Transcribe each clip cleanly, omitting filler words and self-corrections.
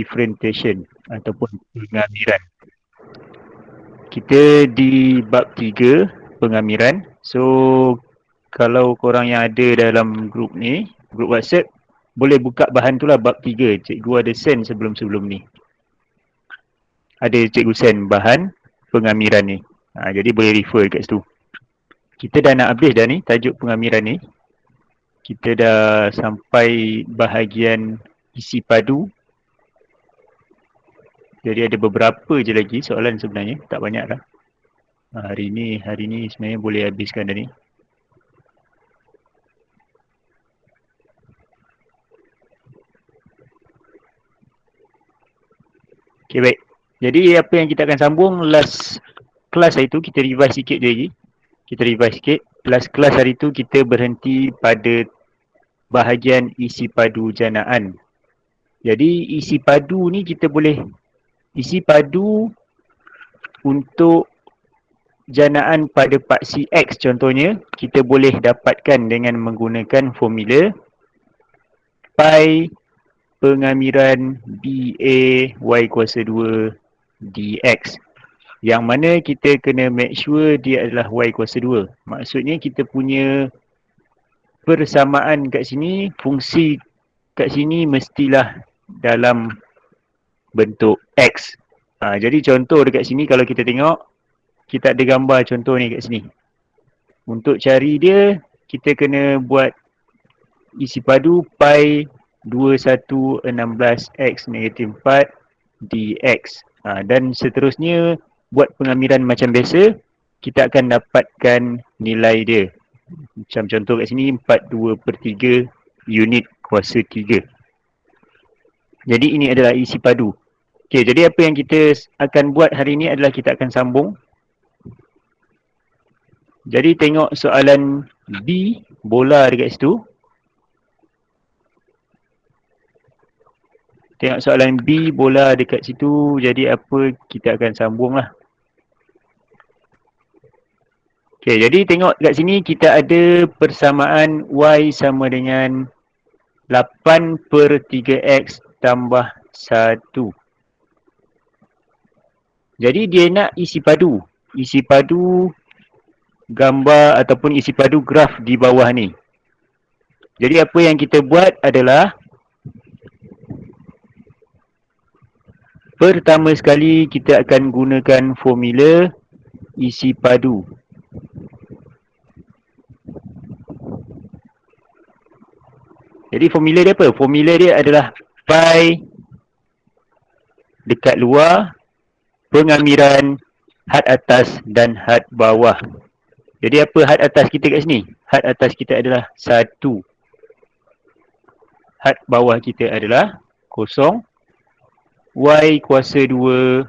differentiation ataupun pengamiran. Kita di bab 3 pengamiran. So kalau korang yang ada dalam grup ni, grup WhatsApp, boleh buka bahan tu lah bab 3. Cikgu ada send sebelum-sebelum ni. Ada cikgu send bahan pengamiran ni. Jadi boleh refer kat situ. Kita dah nak habis dah ni tajuk pengamiran ni. Kita dah sampai bahagian isi padu. Jadi ada beberapa je lagi soalan sebenarnya, tak banyak lah. Hari ni sebenarnya boleh habiskan dah ni. Okay, baik. Jadi apa yang kita akan sambung last kelas hari tu, kita revise sikit je lagi. Kita revise sikit. Last kelas hari tu kita berhenti pada bahagian isi padu janaan. Jadi isi padu ni kita boleh isi padu untuk janaan pada paksi X contohnya, kita boleh dapatkan dengan menggunakan formula pi pengamiran BA Y kuasa 2 dx. Yang mana kita kena make sure dia adalah Y kuasa 2. Maksudnya kita punya persamaan kat sini, fungsi kat sini mestilah dalam bentuk X. Jadi contoh dekat sini kalau kita tengok, kita ada gambar contoh ni kat sini. Untuk cari dia, kita kena buat isi padu pi 2116x negatif 4 dx. Dan seterusnya, buat pengamiran macam biasa, kita akan dapatkan nilai dia. Macam contoh kat sini, 42/3 unit kuasa 3. Jadi ini adalah isi padu. Okay, jadi apa yang kita akan buat hari ini adalah kita akan sambung. Jadi tengok soalan B, bola dekat situ. Tengok soalan B, bola dekat situ. Jadi apa, kita akan sambung lah. Okay, jadi tengok kat sini kita ada persamaan Y sama dengan 8/3x tambah 1. Jadi dia nak isi padu. Isi padu gambar ataupun isi padu graf di bawah ni. Jadi apa yang kita buat adalah pertama sekali kita akan gunakan formula isi padu. Jadi formula dia apa? Formula dia adalah pi dekat luar pengamiran had atas dan had bawah. Jadi apa had atas kita kat sini? Had atas kita adalah 1. Had bawah kita adalah 0. Y kuasa 2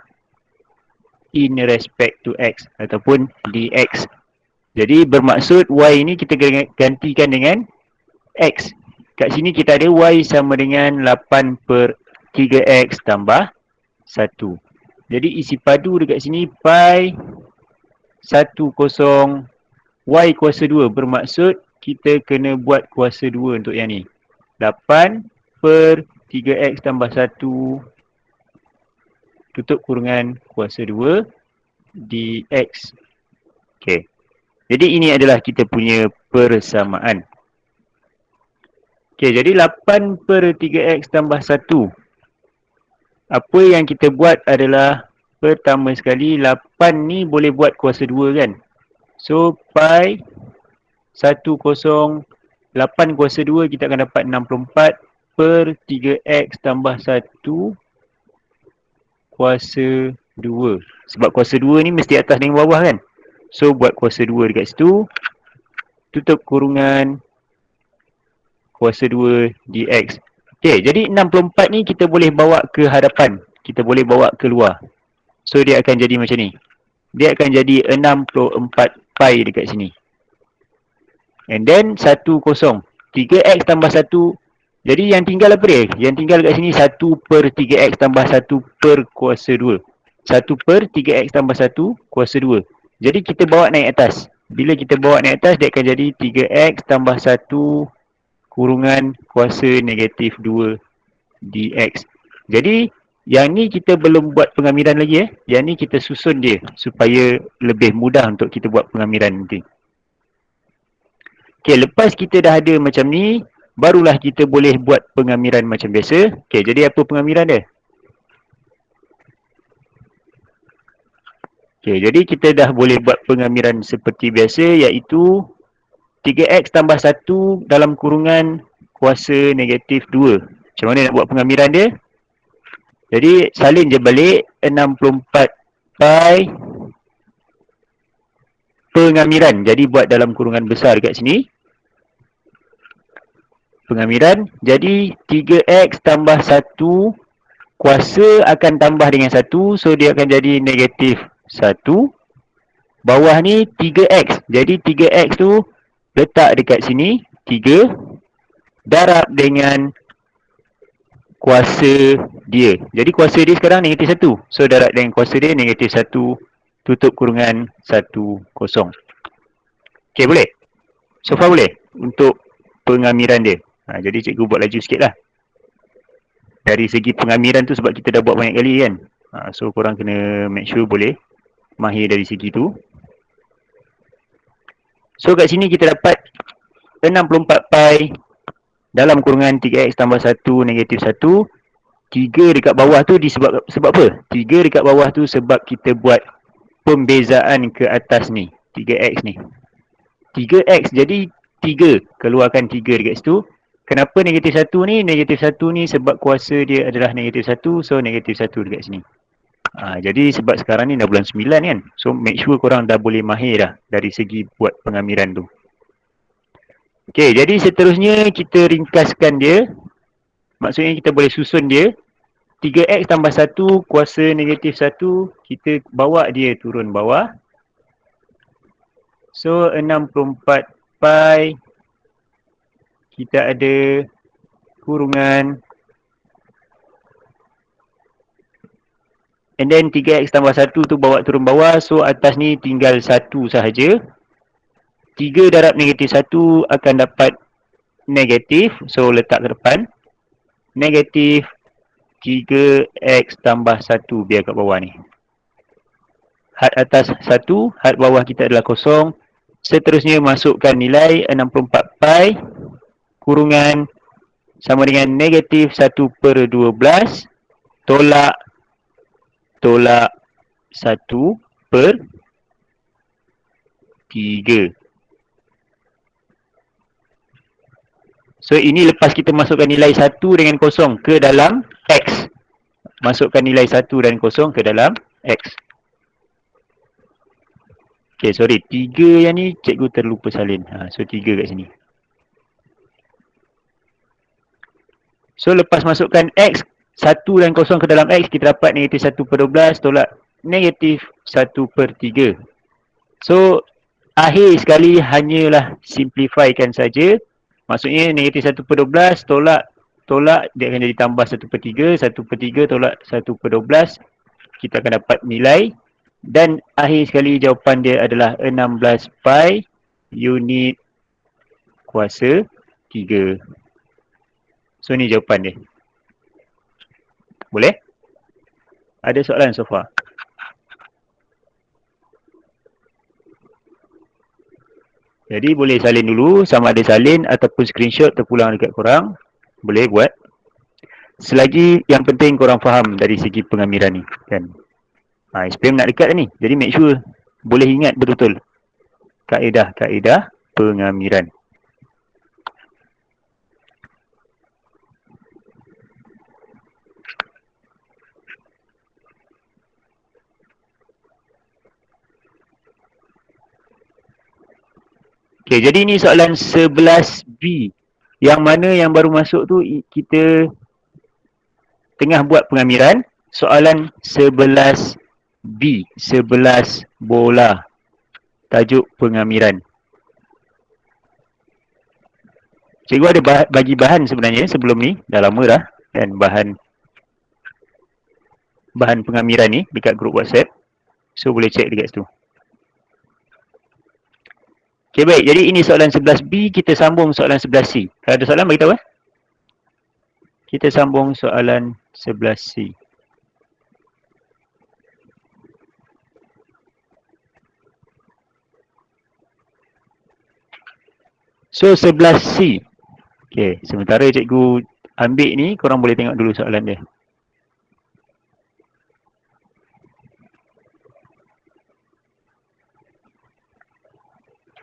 in respect to X ataupun dx. Jadi bermaksud Y ni kita gantikan dengan X. Kat sini kita ada Y sama dengan 8/3x tambah 1. Jadi isi padu dekat sini pi 10 Y kuasa 2. Bermaksud kita kena buat kuasa 2 untuk yang ni. 8/3x tambah 1 tutup kurungan kuasa 2 dx. Okay. Jadi ini adalah kita punya persamaan. Okay, jadi 8/3x tambah 1. Apa yang kita buat adalah pertama sekali 8 ni boleh buat kuasa 2 kan. So pi 10 8 kuasa 2 kita akan dapat 64/3x tambah 1 kuasa 2. Sebab kuasa 2 ni mesti atas dengan bawah kan. So buat kuasa 2 dekat situ. Tutup kurungan kuasa 2 dx. Okay, jadi 64 ni kita boleh bawa ke hadapan. Kita boleh bawa keluar. So dia akan jadi macam ni. Dia akan jadi 64 pi dekat sini. And then 10. 3x tambah 1. Jadi yang tinggal apa dia? Yang tinggal dekat sini 1/3x tambah 1 per kuasa 2. 1/3x tambah 1 kuasa 2. Jadi kita bawa naik atas. Bila kita bawa naik atas, dia akan jadi 3x tambah 1 kurungan kuasa negatif 2 dx. Jadi Yang ni kita belum buat pengamiran lagi Yang ni kita susun dia supaya lebih mudah untuk kita buat pengamiran nanti. Okey, lepas kita dah ada macam ni, barulah kita boleh buat pengamiran macam biasa. Okey, jadi apa pengamiran dia? Okey, jadi kita dah boleh buat pengamiran seperti biasa, iaitu 3x tambah 1 dalam kurungan kuasa negatif 2. Macam mana nak buat pengamiran dia? Jadi salin je balik 64 pi pengamiran. Jadi buat dalam kurungan besar dekat sini. Pengamiran. Jadi 3x tambah 1 kuasa akan tambah dengan 1. So dia akan jadi negatif 1. Bawah ni 3x. Jadi 3x tu letak dekat sini. 3 darab dengan kuasa dia. Jadi kuasa dia sekarang negatif 1. So darab dengan kuasa dia negatif 1. Tutup kurungan 1, 0. Okay, boleh? So far boleh? Untuk pengamiran dia. Jadi cikgu buat laju sikit lah. Dari segi pengamiran tu sebab kita dah buat banyak kali kan. So korang kena make sure boleh mahir dari segi tu. So kat sini kita dapat 64 pi dalam kurungan 3x tambah 1 negatif 1. 3 dekat bawah tu sebab apa? 3 dekat bawah tu sebab kita buat pembezaan ke atas ni. 3x ni. 3x jadi 3. Keluarkan 3 dekat situ. Kenapa negatif 1 ni? Negatif 1 ni sebab kuasa dia adalah negatif 1. So negatif 1 dekat sini. Jadi sebab sekarang ni dah bulan 9 kan. So make sure korang dah boleh mahir dah dari segi buat pengamiran tu. Okay, jadi seterusnya kita ringkaskan dia. Maksudnya kita boleh susun dia. 3x tambah 1 kuasa negatif 1. Kita bawa dia turun bawah. So 64 pi. Kita ada kurungan. And then 3x tambah 1 tu bawa turun bawah. So atas ni tinggal 1 sahaja. 3 darab negatif 1 akan dapat negatif. So letak ke depan. Negatif 3x tambah 1 biar kat bawah ni. Had atas 1, had bawah kita adalah 0. Seterusnya masukkan nilai 64 pi kurungan sama dengan negatif 1/12 tolak 1/3. So ini lepas kita masukkan nilai 1 dengan 0 ke dalam X. Masukkan nilai 1 dan 0 ke dalam X. Okay, sorry. 3 yang ni cikgu terlupa salin. So 3 kat sini. So lepas masukkan X, 1 dan 0 ke dalam X, kita dapat negatif 1/12 tolak negatif 1/3. So akhir sekali hanyalah simplifykan saja. Maksudnya negatif 1/12 tolak dia akan jadi tambah 1/3. 1/3 tolak 1/12. Kita akan dapat nilai. Dan akhir sekali jawapan dia adalah 16 pi unit kuasa 3. So ni jawapan dia. Boleh? Ada soalan so far? Jadi boleh salin dulu, sama ada salin ataupun screenshot terpulang dekat korang. Boleh buat. Selagi yang penting korang faham dari segi pengamiran ni kan. SPM nak dekat ni. Jadi make sure boleh ingat betul-betul kaedah-kaedah pengamiran. Okay, jadi ni soalan 11B. Yang mana yang baru masuk tu kita tengah buat pengamiran. Soalan 11B. 11 bola. Tajuk pengamiran. Cikgu ada bagi bahan sebenarnya sebelum ni. Dah lama dah. Dan bahan pengamiran ni dekat grup WhatsApp. So boleh cek dekat situ. Okay, baik. Jadi ini soalan 11B. Kita sambung soalan 11C. Kalau ada soalan, beritahu. Kita sambung soalan 11C. So 11C. Okay, sementara cikgu ambil ni, korang boleh tengok dulu soalan dia.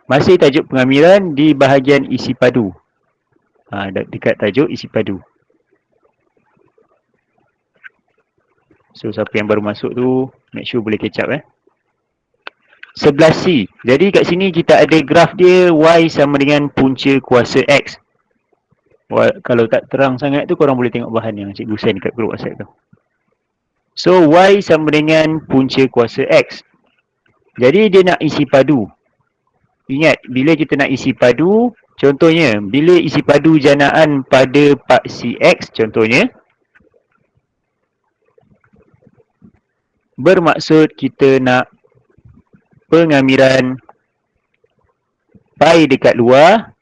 Masih tajuk pengamilan di bahagian isi padu. Dekat tajuk isi padu. So siapa yang baru masuk tu, make sure boleh catch up 11C. Jadi kat sini kita ada graf dia Y sama dengan punca kuasa X. Kalau tak terang sangat tu korang boleh tengok bahan yang cikgu send kat group WhatsApp tu. So Y sama dengan punca kuasa X. Jadi dia nak isi padu. Ingat, bila kita nak isi padu, contohnya, bila isi padu janaan pada paksi X, contohnya, bermaksud kita nak pengamiran pi dekat luar,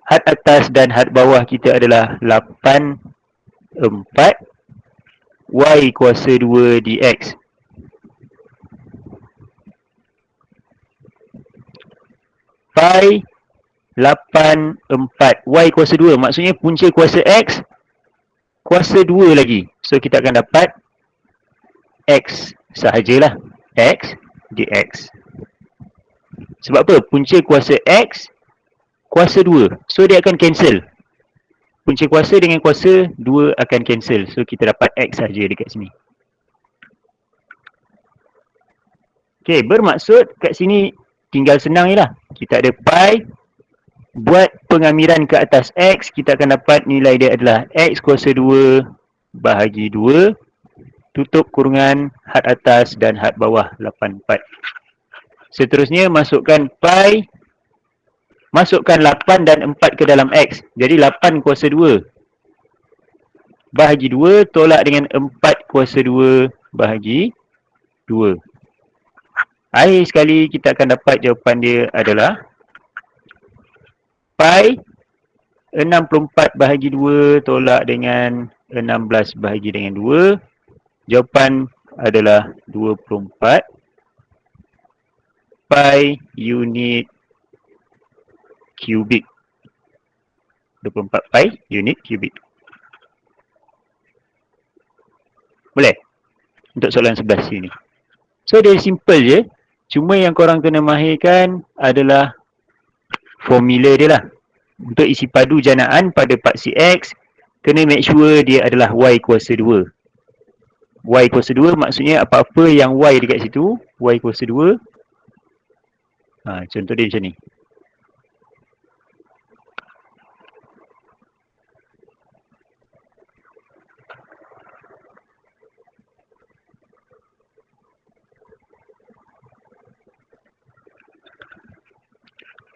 had atas dan had bawah kita adalah 8, 4, Y kuasa 2 dx. Pi 8, 4, Y kuasa 2. Maksudnya punca kuasa X, kuasa 2 lagi. So kita akan dapat X sahajalah. X dx. Sebab apa? Punca kuasa X, kuasa 2. So dia akan cancel. Punca kuasa dengan kuasa 2 akan cancel. So kita dapat X sahaja dekat sini. Okay, bermaksud kat sini tinggal senang je lah. Kita ada pi, buat pengamiran ke atas X, kita akan dapat nilai dia adalah X kuasa 2 bahagi 2, tutup kurungan had atas dan had bawah 8, 4. Seterusnya masukkan pi, masukkan 8 dan 4 ke dalam X. Jadi 8 kuasa 2 bahagi 2 tolak dengan 4 kuasa 2 bahagi 2. Akhir sekali kita akan dapat jawapan dia adalah pi 64 bahagi 2 tolak dengan 16 bahagi dengan 2. Jawapan adalah 24 pi unit kubik. 24 pi unit kubik. Boleh? Untuk soalan 11 sini. So dia simple je. Cuma yang korang kena mahirkan adalah formula dia lah. Untuk isi padu janaan pada paksi X, kena make sure dia adalah Y kuasa 2. Y kuasa 2 maksudnya apa-apa yang Y dekat situ, Y kuasa 2. Contoh dia macam ni.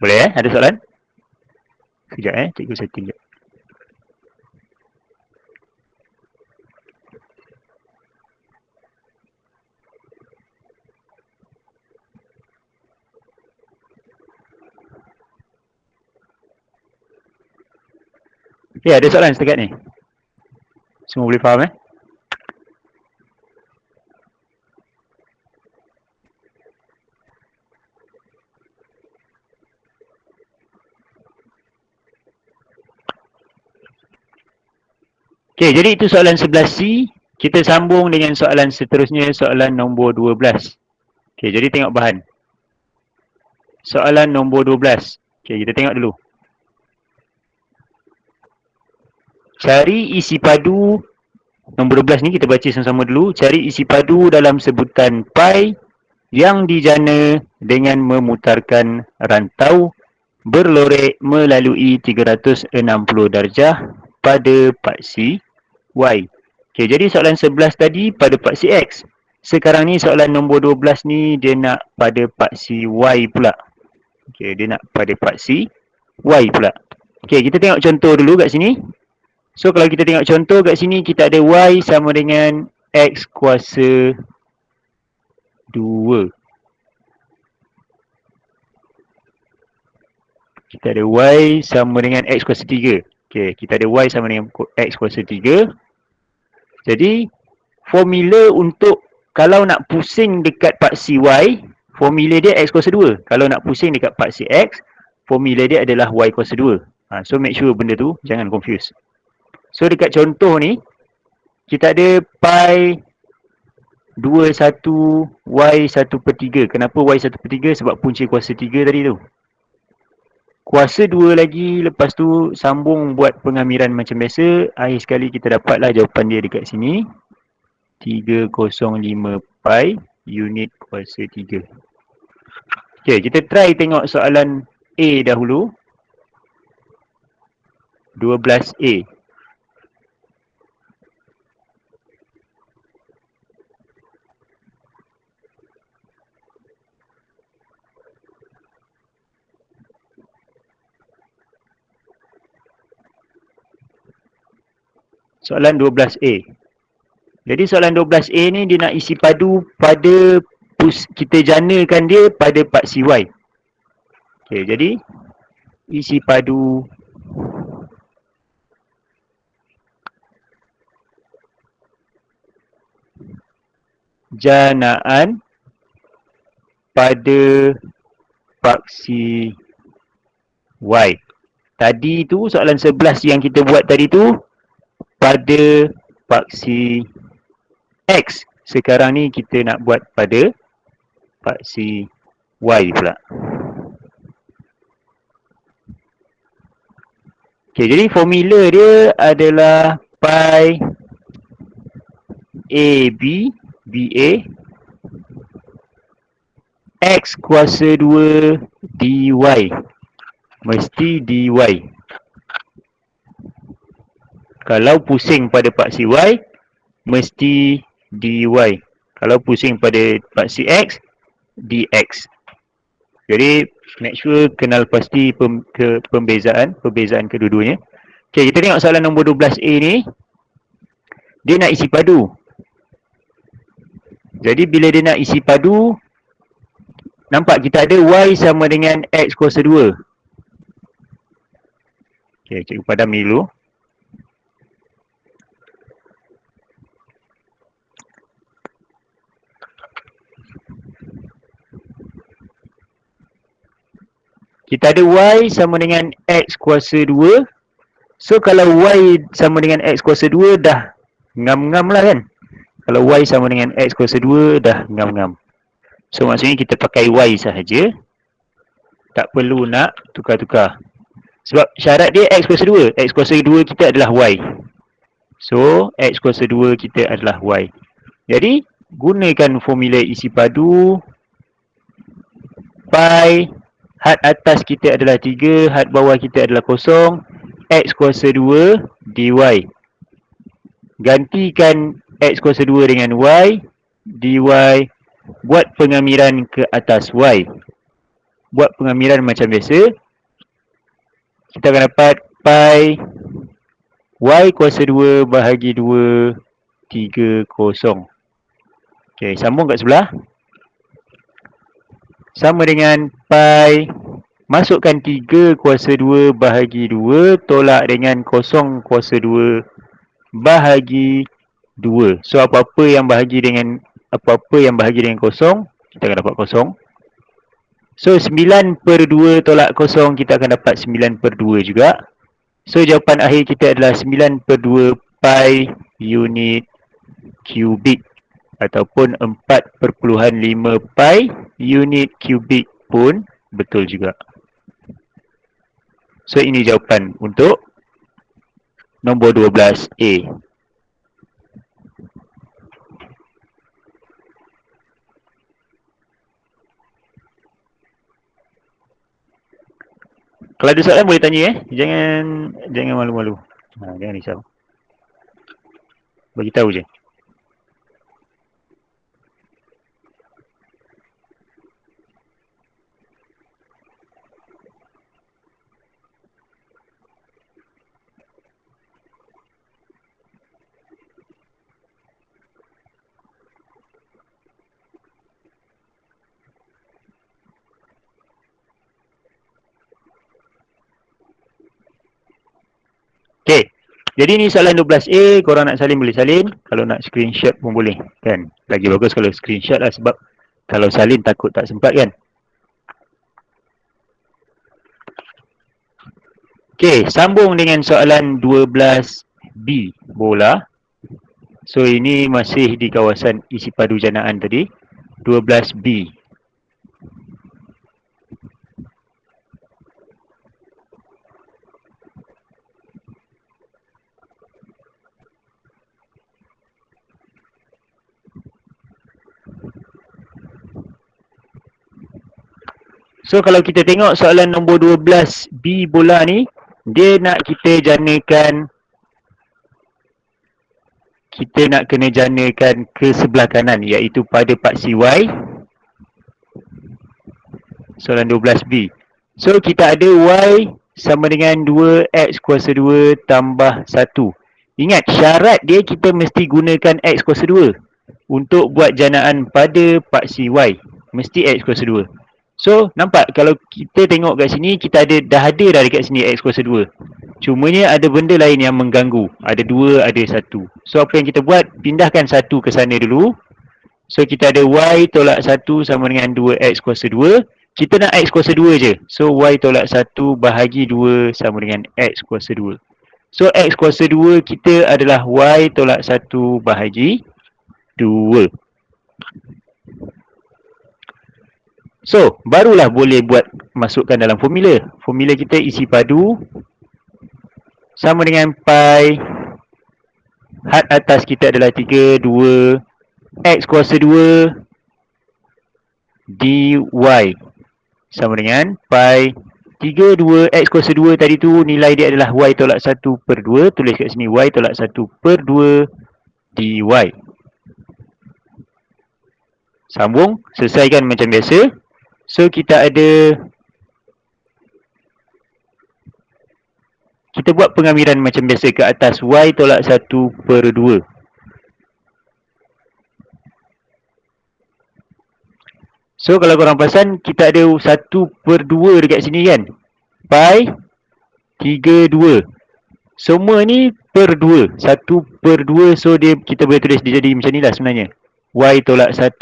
Boleh Ada soalan? Sekejap cikgu setting sekejap. Ya, ada soalan setakat ni? Semua boleh faham Okay, jadi itu soalan 11C. Kita sambung dengan soalan seterusnya, soalan nombor 12. Okay, jadi tengok bahan. Soalan nombor 12. Okay, kita tengok dulu. Cari isi padu. Nombor 12 ni kita baca sama-sama dulu. Cari isi padu dalam sebutan pi yang dijana dengan memutarkan rantau berlorek melalui 360 darjah pada paksi Y. Okay, jadi soalan 11 tadi pada paksi X. Sekarang ni soalan nombor 12 ni dia nak pada paksi Y pula. Okay, dia nak pada paksi Y pula. Okay, kita tengok contoh dulu kat sini. So kalau kita tengok contoh kat sini, kita ada Y sama dengan X kuasa 2. Kita ada Y sama dengan X kuasa 3. Okay, kita ada Y sama dengan X kuasa 3. Jadi, formula untuk kalau nak pusing dekat paksi Y, formula dia X kuasa 2. Kalau nak pusing dekat paksi X, formula dia adalah y kuasa 2. So make sure benda tu jangan confuse. So dekat contoh ni, kita ada pi 21 y 1/3. Kenapa y 1/3? Sebab punca kuasa 3 tadi tu. Kuasa 2 lagi, lepas tu sambung buat pengamiran macam biasa. Akhir sekali kita dapatlah jawapan dia dekat sini. 305 pi unit kuasa 3. Okay, kita try tengok soalan A dahulu. 12A. Soalan 12A. Jadi soalan 12A ni dia nak isi padu pada kita janakan dia pada paksi Y. Okay, jadi isi padu janaan pada paksi Y. Tadi tu soalan 11 yang kita buat tadi tu pada paksi X. Sekarang ni kita nak buat pada paksi Y pula. Okay, jadi formula dia adalah pi AB BA X kuasa 2 DY. Mesti DY. Kalau pusing pada paksi Y, mesti DY. Kalau pusing pada paksi X, DX. Jadi, make sure kenal pasti perbezaan kedua-duanya. Okay, kita tengok soalan nombor 12A ni. Dia nak isi padu. Jadi, bila dia nak isi padu, nampak kita ada Y sama dengan X kuasa 2. Okay, cikgu padam ni dulu. Kita ada Y sama dengan X kuasa 2. So, kalau Y sama dengan X kuasa 2, dah ngam-ngam lah kan. Kalau Y sama dengan X kuasa 2, dah ngam-ngam. So, maksudnya kita pakai Y sahaja. Tak perlu nak tukar-tukar. Sebab syarat dia X kuasa 2. X kuasa 2 kita adalah Y. So, X kuasa 2 kita adalah Y. Jadi, gunakan formula isi padu. Pi, had atas kita adalah 3, had bawah kita adalah 0. X kuasa 2 dy. Gantikan X kuasa 2 dengan Y. dy. Buat pengamiran ke atas Y. Buat pengamiran macam biasa. Kita akan dapat pi Y kuasa 2 bahagi 2 30. Okey, sambung kat sebelah. Sama dengan pi, masukkan 3 kuasa 2 bahagi 2 tolak dengan 0 kuasa 2 bahagi 2. So apa-apa yang bahagi dengan 0, kita akan dapat 0. So 9/2 tolak 0, kita akan dapat 9/2 juga. So jawapan akhir kita adalah 9/2 pi unit kubik. Ataupun 4.5 pi unit kubik pun betul juga. So ini jawapan untuk nombor 12A. Kalau ada soalan boleh tanya Jangan malu-malu. Jangan risau. Bagi tahu je. Okay, jadi ni soalan 12A, korang nak salin boleh salin, kalau nak screenshot pun boleh kan. Lagi bagus kalau screenshot lah, sebab kalau salin takut tak sempat kan. Okey, sambung dengan soalan 12B bola. So ini masih di kawasan isi padu janaan tadi. 12B. So kalau kita tengok soalan nombor 12B bola ni, dia nak kita janakan, kita nak kena janakan ke sebelah kanan, iaitu pada paksi Y. Soalan 12B. So kita ada Y sama dengan 2X kuasa 2 tambah 1. Ingat syarat dia kita mesti gunakan X kuasa 2 untuk buat janaan pada paksi Y. Mesti X kuasa 2. So nampak kalau kita tengok kat sini, kita dah ada dah dekat sini X kuasa 2. Cumanya ada benda lain yang mengganggu. Ada 2, ada 1. So apa yang kita buat, pindahkan 1 ke sana dulu. So kita ada Y tolak 1 sama dengan 2X kuasa 2. Kita nak X kuasa 2 je. So Y tolak 1 bahagi 2 sama dengan X kuasa 2. So X kuasa 2 kita adalah Y tolak 1 bahagi 2. So barulah boleh buat masukkan dalam formula. Formula kita isi padu sama dengan pi. Had atas kita adalah 3, 2 X kuasa 2 dy sama dengan pi 3, 2 X kuasa 2 tadi tu nilai dia adalah Y tolak 1 per 2. Tulis kat sini Y tolak 1 per 2 dy. Sambung, selesaikan macam biasa. So kita buat pengamiran macam biasa ke atas Y tolak 1 per 2. So kalau korang perasan, kita ada 1 per 2 dekat sini kan. Pi 3, 2. Semua ni per 2. 1 per 2, so kita boleh tulis dia jadi macam ni lah sebenarnya. Y tolak 1.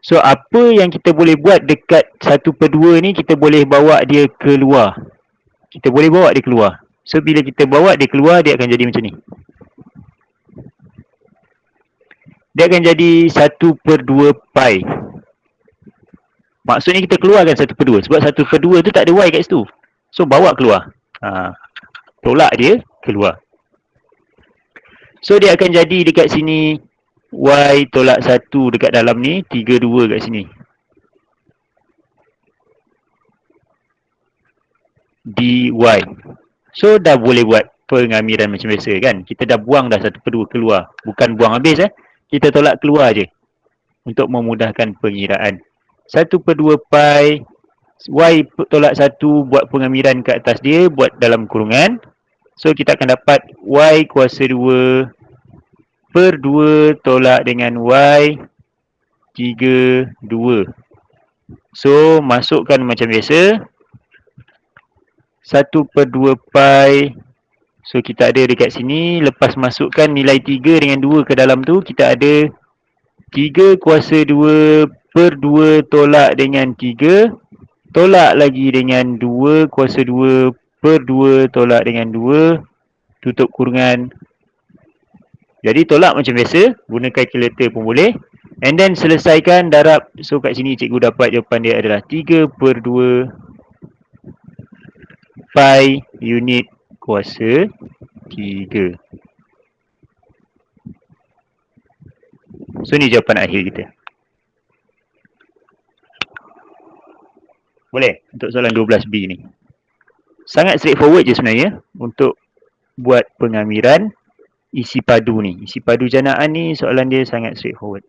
So apa yang kita boleh buat dekat 1 per 2 ni, kita boleh bawa dia keluar. Kita boleh bawa dia keluar. So bila kita bawa dia keluar, dia akan jadi macam ni. Dia akan jadi 1 per 2 pi. Maksudnya kita keluarkan 1 per 2. Sebab 1 per 2 tu tak ada Y kat situ. So bawa keluar. Tolak dia keluar. So dia akan jadi dekat sini Y tolak 1 dekat dalam ni, 3, 2 kat sini. dy. So dah boleh buat pengamiran macam biasa kan. Kita dah buang dah 1 per 2 keluar. Bukan buang habis kita tolak keluar je. Untuk memudahkan pengiraan. 1 per 2 pi Y tolak 1 buat pengamiran ke atas dia, buat dalam kurungan. So kita akan dapat Y kuasa 2 per 2 tolak dengan Y 3, 2. So masukkan macam biasa. 1 per 2 pi. So kita ada dekat sini. Lepas masukkan nilai 3 dengan 2 ke dalam tu, kita ada 3 kuasa 2 per 2 tolak dengan 3. Tolak lagi dengan 2 kuasa 2 per 2 tolak dengan 2. Tutup kurungan. Jadi tolak macam biasa, guna kalkulator pun boleh. And then selesaikan darab. So kat sini cikgu dapat jawapan dia adalah 3 per 2 pi unit kuasa 3. So ni jawapan akhir kita. Boleh untuk soalan 12B ni. Sangat straightforward je sebenarnya untuk buat pengamiran isi padu ni. Isi padu janaan ni soalan dia sangat straightforward.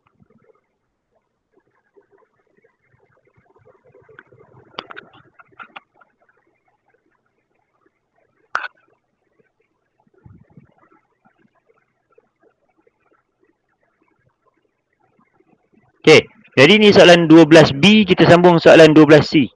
Okey, jadi ni soalan 12B, kita sambung soalan 12C.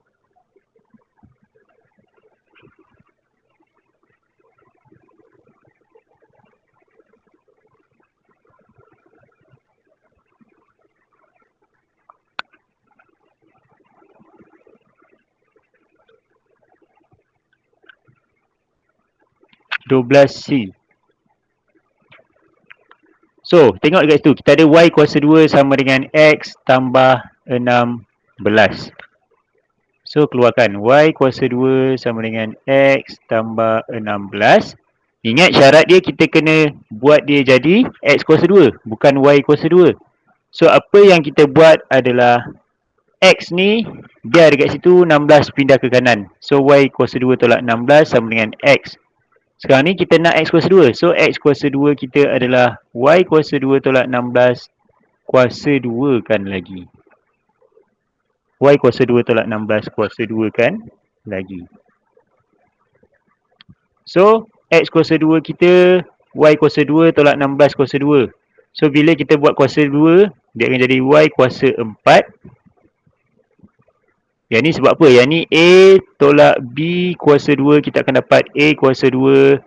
12C. So, tengok dekat situ. Kita ada Y kuasa 2 sama dengan X tambah 16. So, keluarkan Y kuasa 2 sama dengan X tambah 16. Ingat syarat dia kita kena buat dia jadi X kuasa 2. Bukan Y kuasa 2. So, apa yang kita buat adalah X ni, dia dekat situ 16 pindah ke kanan. So, Y kuasa 2 tolak 16 sama dengan X. Sekarang ni kita nak X kuasa 2. So, X kuasa 2 kita adalah Y kuasa 2 tolak 16 kuasa 2 kan lagi. Y kuasa 2 tolak 16 kuasa 2 kan lagi. So, X kuasa 2 kita Y kuasa 2 tolak 16 kuasa 2. So, bila kita buat kuasa 2, dia akan jadi Y kuasa 4. Yang ni sebab apa? Yang ni A tolak B kuasa 2, kita akan dapat A kuasa 2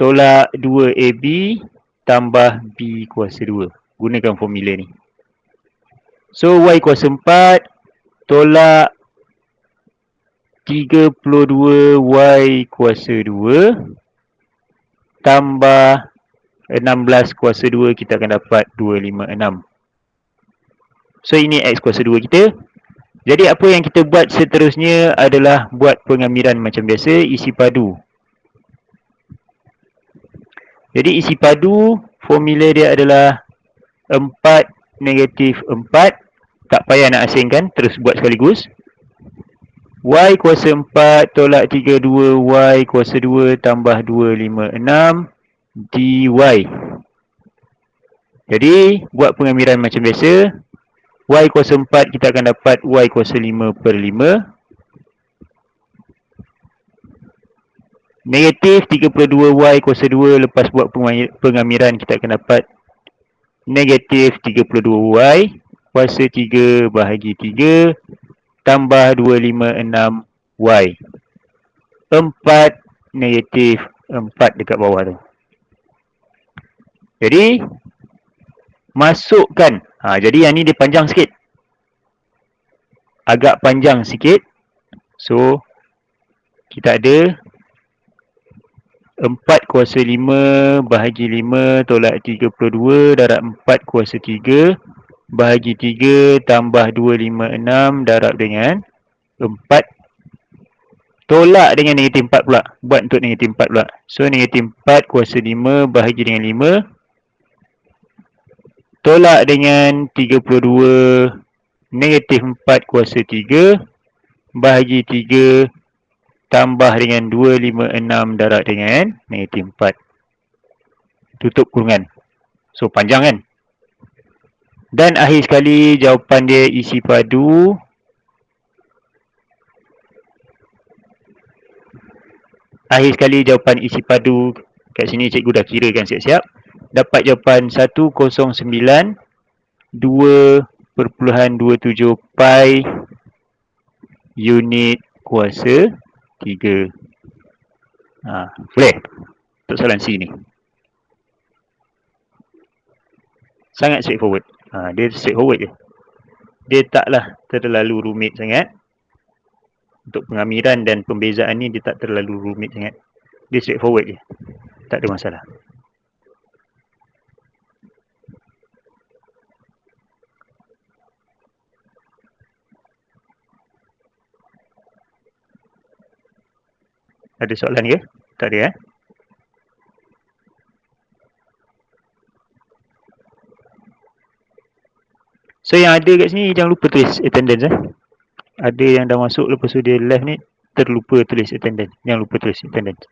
tolak 2AB tambah B kuasa 2. Gunakan formula ni. So, Y kuasa 4 tolak 32Y kuasa 2 tambah 16 kuasa 2, kita akan dapat 256. So, ini X kuasa 2 kita. Jadi, apa yang kita buat seterusnya adalah buat pengamiran macam biasa, isi padu. Jadi, isi padu, formula dia adalah 4 negatif 4. Tak payah nak asingkan, terus buat sekaligus. Y kuasa 4 tolak 32Y kuasa 2 tambah 256 dy. Jadi, buat pengamiran macam biasa. Y kuasa 4 kita akan dapat Y kuasa 5/5. Negatif 32Y kuasa 2, lepas buat pengamiran kita akan dapat negatif 32Y kuasa 3 bahagi 3 tambah 256Y. 4 negatif 4 dekat bawah tu. Jadi, masukkan. Jadi yang ni dia panjang sikit. Agak panjang sikit. So, kita ada 4 kuasa 5 bahagi 5 tolak 32 darab 4 kuasa 3 bahagi 3 tambah 256 darab dengan 4 tolak dengan negatif 4 pula. Buat untuk negatif 4 pula. So, negatif 4 kuasa 5 bahagi dengan 5 tolak dengan 32 negatif 4 kuasa 3 bahagi 3 tambah dengan 256 darab dengan negatif 4. Tutup kurungan. So, panjang kan? Dan akhir sekali jawapan dia isi padu. Akhir sekali jawapan isi padu. Kat sini cikgu dah kira kan siap-siap. Dapat jawapan 109 2.27 pi unit kuasa 3. Boleh? Untuk soalan C ni. Sangat straightforward. Dia straightforward je. Dia taklah terlalu rumit sangat. Untuk pengamiran dan pembezaan ni dia tak terlalu rumit sangat. Dia straightforward je. Tak ada masalah. Ada soalan ke? Tak ada So yang ada kat sini jangan lupa tulis attendance Ada yang dah masuk lepas tu dia left ni terlupa tulis attendance. Jangan lupa tulis attendance.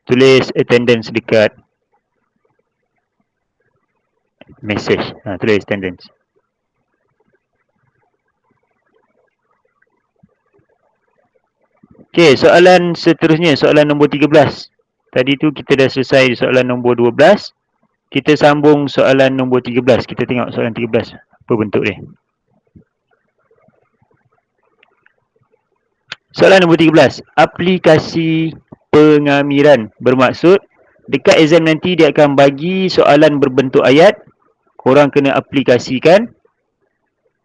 Tulis attendance dekat message. Tulis attendance. Okey, soalan seterusnya, soalan nombor 13. Tadi tu kita dah selesai soalan nombor 12. Kita sambung soalan nombor 13. Kita tengok soalan 13. Apa bentuk dia. Soalan nombor 13. Aplikasi pengamiran. Bermaksud, dekat exam nanti dia akan bagi soalan berbentuk ayat. Korang kena aplikasikan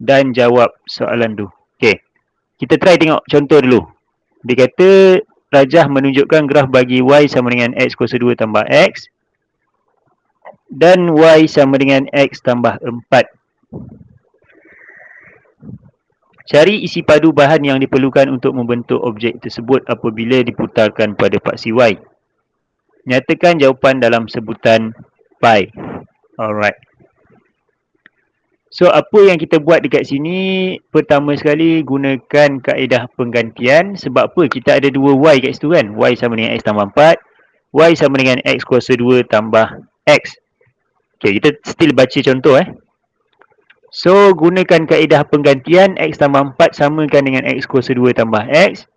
dan jawab soalan tu. Okey. Kita try tengok contoh dulu. Dia kata Rajah menunjukkan graf bagi Y sama dengan X kuasa 2 tambah X dan Y sama dengan X tambah 4. Cari isi padu bahan yang diperlukan untuk membentuk objek tersebut apabila diputarkan pada paksi Y. Nyatakan jawapan dalam sebutan pi. Alright. So, apa yang kita buat dekat sini, pertama sekali gunakan kaedah penggantian. Sebab apa? Kita ada dua Y kat situ kan. Y sama dengan X tambah 4. Y sama dengan X kuasa 2 tambah X. Okay, kita still baca contoh So, gunakan kaedah penggantian. X tambah 4 samakan dengan X kuasa 2 tambah X.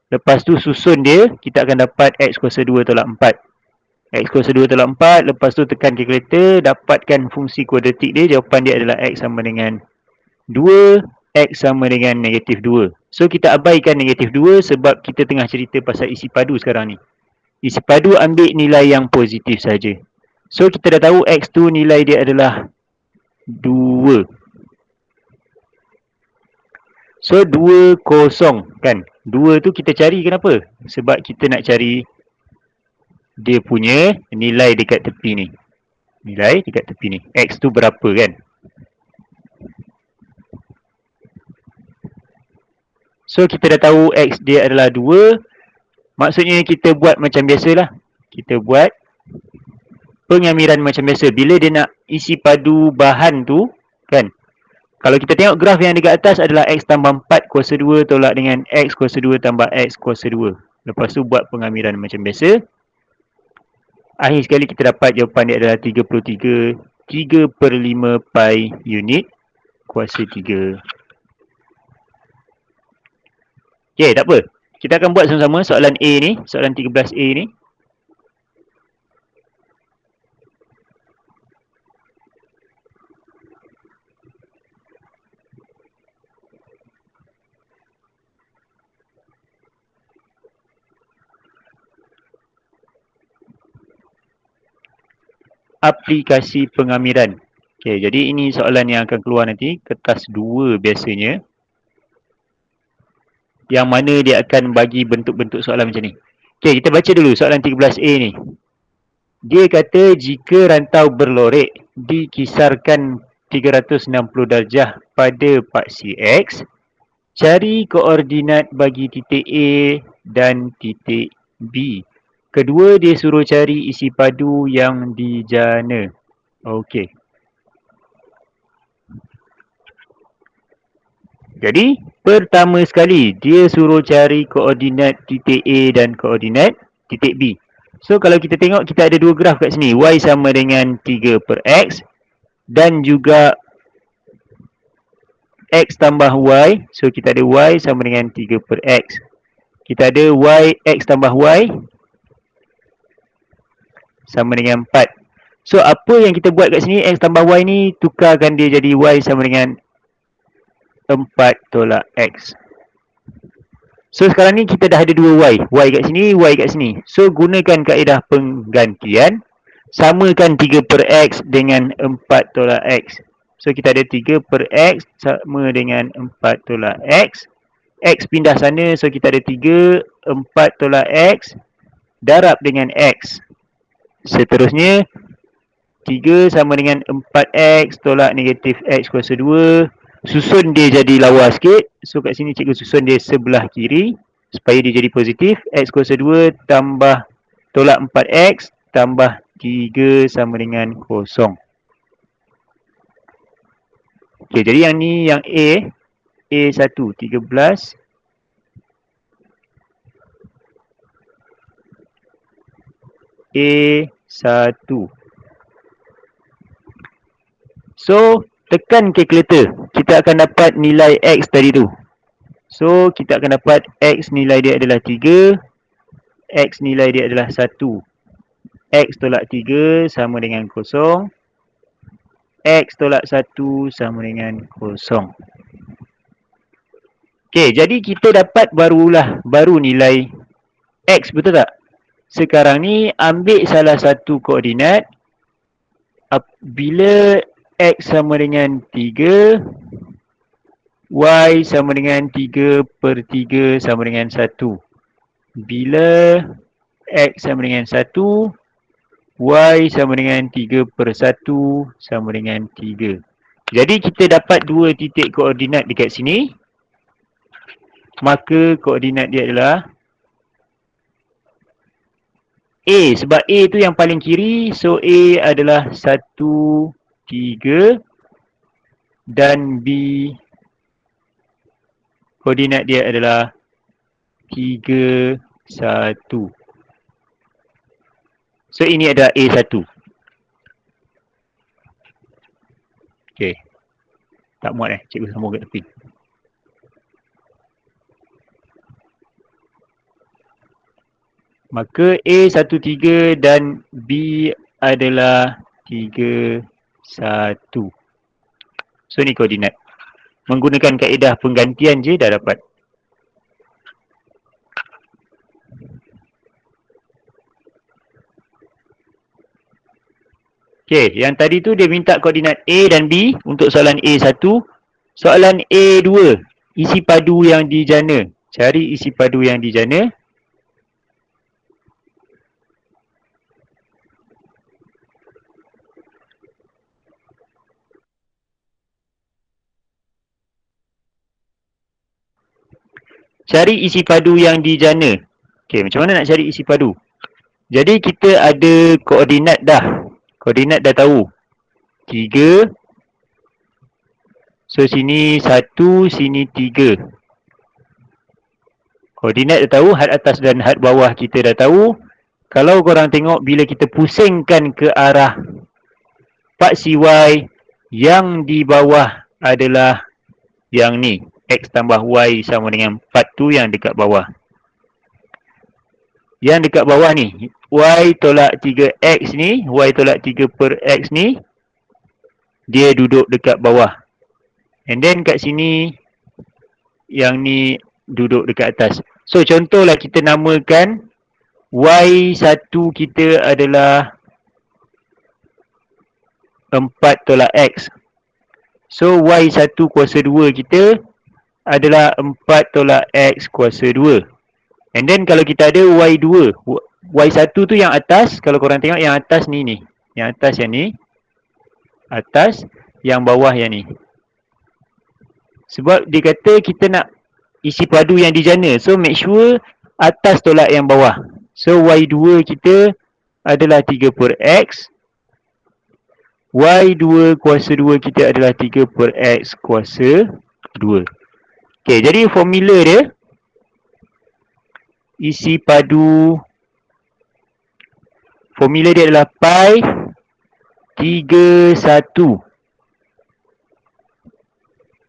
Lepas tu susun dia, kita akan dapat X kuasa 2 tolak 4. X kuasa 2 tolak 4, lepas tu tekan kalkulator, dapatkan fungsi kuadratik dia, jawapan dia adalah X sama dengan 2, X sama dengan negatif 2. So, kita abaikan negatif 2 sebab kita tengah cerita pasal isi padu sekarang ni. Isi padu ambil nilai yang positif saja. So, kita dah tahu X tu nilai dia adalah 2. So, 2, kosong kan. 2 tu kita cari kenapa? Sebab kita nak cari dia punya nilai dekat tepi ni. Nilai dekat tepi ni. X tu berapa kan? So, kita dah tahu X dia adalah 2. Maksudnya kita buat macam biasalah. Kita buat pengamiran macam biasa. Bila dia nak isi padu bahan tu, kan? Kalau kita tengok graf yang dekat atas adalah X tambah 4 kuasa 2 tolak dengan X kuasa 2 tambah X kuasa 2. Lepas tu buat pengamiran macam biasa. Akhir sekali kita dapat jawapan dia adalah 33 3/5 pi unit kuasa 3. Okay, tak apa. Kita akan buat sama-sama soalan A ni, soalan 13A ni. Aplikasi pengamiran. Okay, jadi ini soalan yang akan keluar nanti, kertas 2 biasanya. Yang mana dia akan bagi bentuk-bentuk soalan macam ni. Okay, kita baca dulu soalan 13A ni. Dia kata jika rantau berlorek dikisarkan 360 darjah pada paksi X, cari koordinat bagi titik A dan titik B. Kedua, dia suruh cari isi padu yang dijana. Okey. Jadi, pertama sekali, dia suruh cari koordinat titik A dan koordinat titik B. So, kalau kita tengok, kita ada dua graf kat sini. Y sama dengan 3/X dan juga X tambah Y. So, kita ada Y sama dengan 3/X. Kita ada Y, X tambah Y sama dengan 4. So, apa yang kita buat kat sini, X tambah Y ni, tukarkan dia jadi Y sama dengan 4 tolak X. So, sekarang ni kita dah ada dua Y. Y kat sini, Y kat sini. So, gunakan kaedah penggantian. Samakan 3/X dengan 4 tolak X. So, kita ada 3/X sama dengan 4 tolak X. X pindah sana, so kita ada 3, 4 tolak X. Darab dengan X. Seterusnya, 3 sama dengan 4X tolak negatif X kuasa 2. Susun dia jadi lawa sikit. So, kat sini cikgu susun dia sebelah kiri. Supaya dia jadi positif. X kuasa 2 tambah tolak 4X tambah 3 sama dengan 0. Okay, jadi yang ni yang A. A1, 13. A1. So, tekan kalkulator. Kita akan dapat nilai X tadi tu. So, kita akan dapat X nilai dia adalah 3. X nilai dia adalah 1. X tolak 3 sama dengan 0. X tolak 1 sama dengan 0. Okay, jadi kita dapat baru nilai X, betul tak? Sekarang ni ambil salah satu koordinat. Bila X sama dengan 3, Y sama dengan 3/3 sama dengan 1. Bila X sama dengan 1, Y sama dengan 3/1 sama dengan 3. Jadi kita dapat dua titik koordinat dekat sini. Maka koordinat dia adalah A. Sebab A tu yang paling kiri. So A adalah 1, 3. Dan B koordinat dia adalah 3, 1. So ini adalah A1. Okay. Tak muat cikgu sambung kat tepi. Maka A13 dan B adalah 3, 1. So ni koordinat. Menggunakan kaedah penggantian je dah dapat. Okay, yang tadi tu dia minta koordinat A dan B untuk soalan A1. Soalan A2, isi padu yang dijana. Cari isi padu yang dijana. Cari isi padu yang dijana. Okay, macam mana nak cari isi padu? Jadi kita ada koordinat dah. Koordinat dah tahu. 3. So sini 1, sini 3. Koordinat dah tahu, had atas dan had bawah kita dah tahu. Kalau korang tengok bila kita pusingkan ke arah part CY, yang di bawah adalah yang ni. X tambah Y sama dengan part tu yang dekat bawah. Yang dekat bawah ni, Y tolak 3X ni, Y tolak 3/X ni, dia duduk dekat bawah. And then kat sini, yang ni duduk dekat atas. So contohlah kita namakan Y1 kita adalah 4 tolak X. So Y1 kuasa 2 kita adalah 4 tolak X kuasa 2. And then kalau kita ada Y2, Y1 tu yang atas, kalau korang tengok yang atas ni ni. Yang atas yang ni. Atas, yang bawah yang ni. Sebab dia kata kita nak isi padu yang dijana. So make sure atas tolak yang bawah. So Y2 kita adalah 3/X. Y2 kuasa 2 kita adalah 3/X kuasa 2. Okay, jadi formula dia, isi padu, formula dia adalah pi 3/1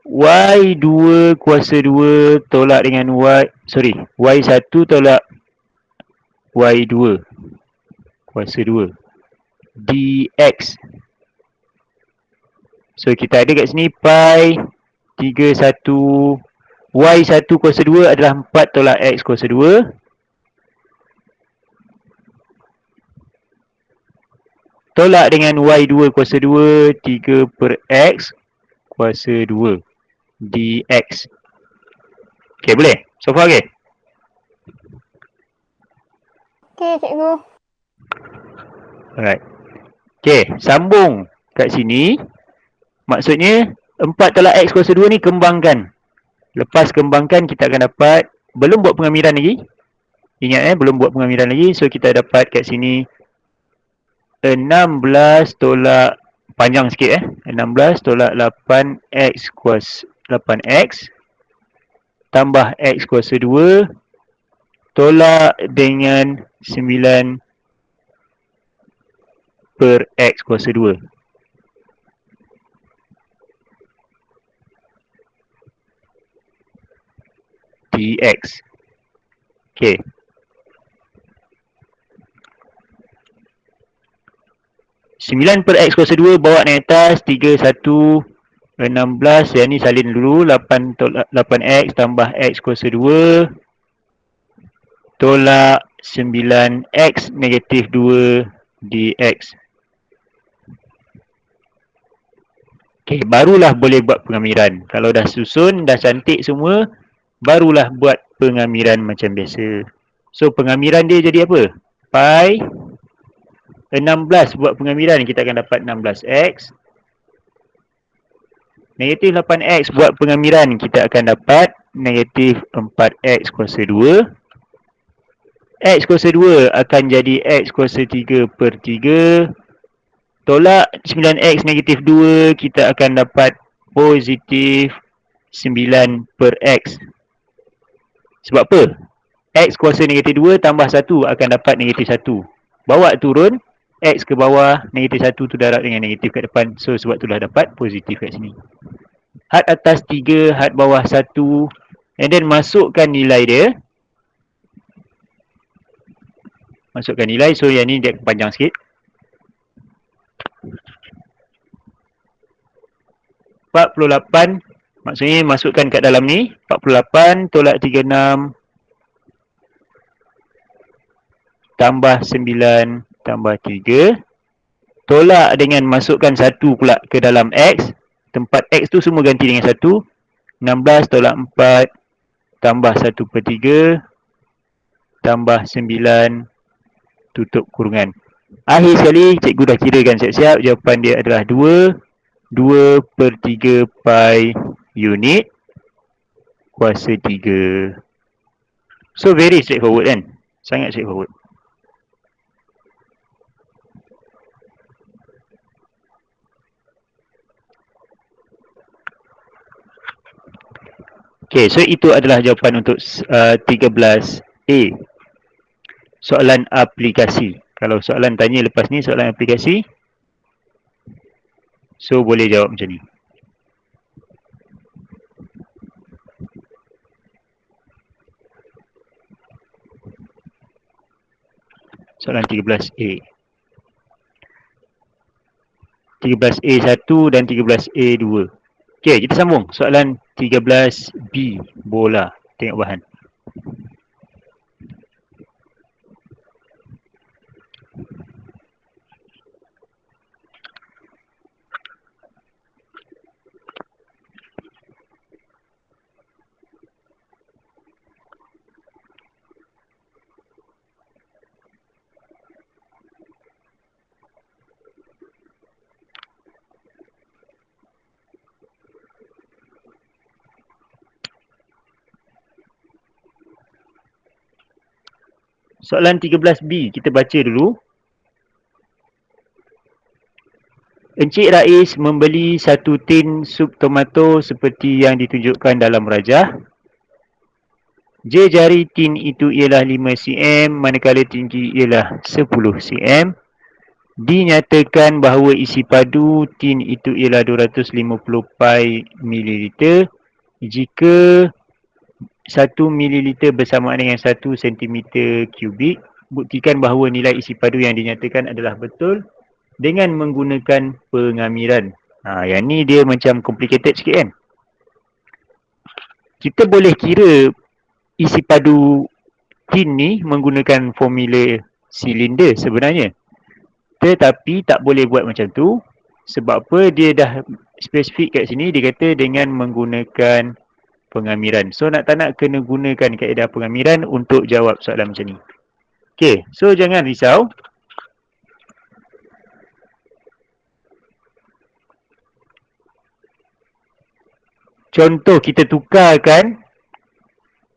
Y2 kuasa 2 tolak dengan Y1 tolak Y2 kuasa 2 dx. So kita ada kat sini pi 3/1 Y1 kuasa 2 adalah 4 tolak X kuasa 2. Tolak dengan Y2 kuasa 2, 3/X kuasa 2 dx. Okay, boleh? So far okay? Okay, cikgu. Alright. Okay, sambung kat sini. Maksudnya 4 tolak X kuasa 2 ni kembangkan. Lepas kembangkan kita akan dapat, belum buat pengamilan lagi. Ingat belum buat pengamilan lagi. So kita dapat kat sini 16 tolak, panjang sikit 16 tolak 8X kuasa 8X tambah X kuasa 2 tolak dengan 9/X kuasa 2. dx. Okay. Sembilan per X kuasa 2 bawa naik atas 3, 1, 16. Yang ni salin dulu. 8 tolak 8X tambah X kuasa 2 tolak 9X negatif 2 dx. Okay, barulah boleh buat pengamiran. Kalau dah susun, dah cantik semua, barulah buat pengamiran macam biasa. So, pengamiran dia jadi apa? Pi 16 buat pengamiran, kita akan dapat 16x. Negatif 8x buat pengamiran, kita akan dapat negatif 4x kuasa 2. X kuasa 2 akan jadi x kuasa 3 per 3. Tolak 9x negatif 2, kita akan dapat positif 9 per x. Sebab apa? X kuasa negatif 2 tambah 1 akan dapat negatif 1. Bawa turun, X ke bawah, negatif 1 tu darab dengan negatif kat depan. So, sebab itulah dapat positif kat sini. Had atas 3, had bawah 1. And then, masukkan nilai dia. Masukkan nilai. So, yang ni dia panjang sikit. 48. Maksudnya, masukkan kat dalam ni. 48 tolak 36. Tambah 9 tambah 3. Tolak dengan masukkan 1 pula ke dalam X. Tempat X tu semua ganti dengan 1. 16 tolak 4 tambah 1 per 3 tambah 9 tutup kurungan. Akhir sekali, cikgu dah kirakan siap-siap. Jawapan dia adalah 2. 2 per 3 pi unit kuasa 3. So, very straightforward kan? Sangat straightforward. Okay, so itu adalah jawapan untuk 13A. Soalan aplikasi. Kalau soalan tanya lepas ni, soalan aplikasi, so boleh jawab macam ni. Soalan 13A. 13A1 dan 13A2. Okay, kita sambung. Soalan 13B. Bola. Tengok bahan. Soalan 13B, kita baca dulu. Encik Rais membeli 1 tin sup tomato seperti yang ditunjukkan dalam rajah. Jari tin itu ialah 5 cm, manakala tinggi ialah 10 cm. Dinyatakan bahawa isi padu tin itu ialah 250 pi ml jika 1 ml bersamaan dengan 1 cm kubik. Buktikan bahawa nilai isi padu yang dinyatakan adalah betul dengan menggunakan pengamiran. Yang ni dia macam complicated sikit kan. Kita boleh kira isi padu tin ni menggunakan formula silinder sebenarnya. Tetapi tak boleh buat macam tu. Sebab apa? Dia dah spesifik kat sini. Dia kata dengan menggunakan pengamiran. So nak tak nak kena gunakan kaedah pengamiran untuk jawab soalan macam ni. Okay, so jangan risau. Contoh kita tukarkan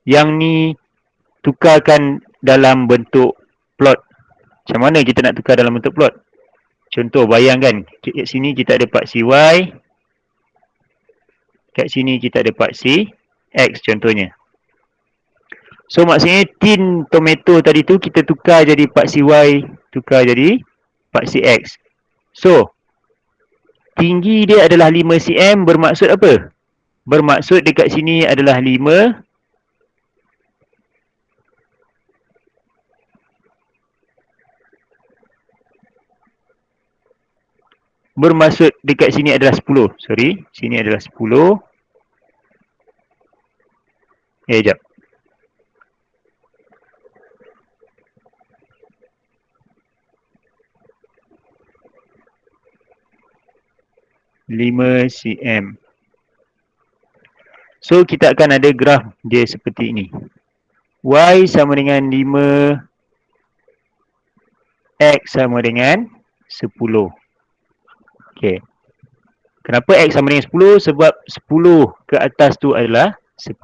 yang ni, tukarkan dalam bentuk plot. Macam mana kita nak tukar dalam bentuk plot? Contoh bayangkan kat sini kita ada paksi Y, kat sini kita ada paksi X contohnya. So maksudnya tin tomato tadi tu kita tukar jadi paksi Y, tukar jadi paksi X. So tinggi dia adalah 5 cm, bermaksud apa? Bermaksud dekat sini adalah 5. Bermaksud dekat sini adalah 10. Sorry, sini adalah 10. Sekejap. 5 cm. So kita akan ada graf dia seperti ini. Y sama dengan 5, X sama dengan 10. Okay. Kenapa X sama dengan 10? Sebab 10 ke atas tu adalah 10.